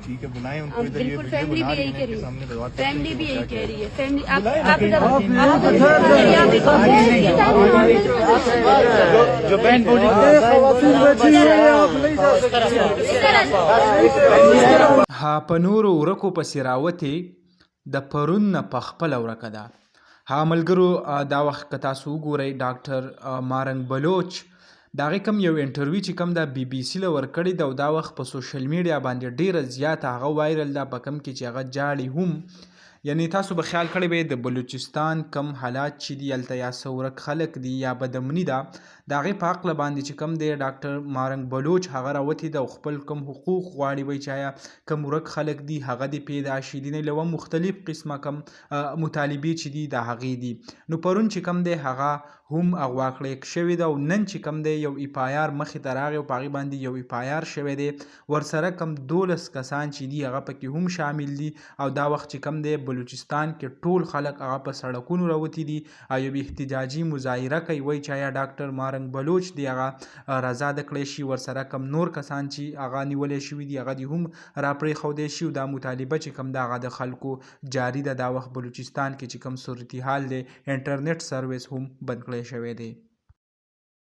ठीक है बुलाएं उनको इधर, ये बिल्कुल वीडियो फैमिली बना भी रही यही है कह रही इनके सामने है, दरवाजा फैमिली भी यही कह रही है। फैमिली जो बहन बोली ها په نورو ورکو پسې راوتې د پرون نه په خپله ورکه ده. ها ملګرو دا وخت که تاسو وګورئ ډاکټر مارنګ بلوچ د هغې کوم یو انټرویو چې کوم ده بي بي سي له ورکړې ده او دا وخت په سوشل میډیا باندې ډیره زیاته هغه وایرل ده په کوم کې چې هغه جاړي هم. یعنی تاسو به خیال کړی وی د بلوچستان کم حالات چې دي هلته یا څه ورک خلک دي یا بدامني ده د هغې په هکله باندې چې کوم دی ډاکټر مارنګ بلوچ هغه راوتې ده او خپل کوم حقوق غواړي وایي چې آیا کوم ورک خلک دي هغه دې پیدا شي دي نه له مختلف قسمه کوم مطالبې چې دي د هغې دي. نو پرون چې کوم دی هغه هم اغوا کړی شوې ده او نن چې کوم دی یو اف آی آر مخې ته راغی او په هغې باندې یو اف آی آر شوی دی ورسره کوم 12 کسان چې دي هغه پکې هم شامل دي او دا وخت چې کوم دی بلوچستان کې ټول خلک هغه په سړکونو راوتي دي او یو احتجاجي مظاهره کوي وایي چې آیا ډاکټر مارنګ بلوچ دی هغه رضا د کړی شي ورسره کوم نور کسان چې هغه نیولی شوي دي هغه دي هم راپرېښودی شي او دا مطالبه چې کوم ده هغه د خلکو جاري ده. دا وخت بلوچستان کې چې کوم صورتحال دی انټرنیټ سروس هم بند کړی شوی دی.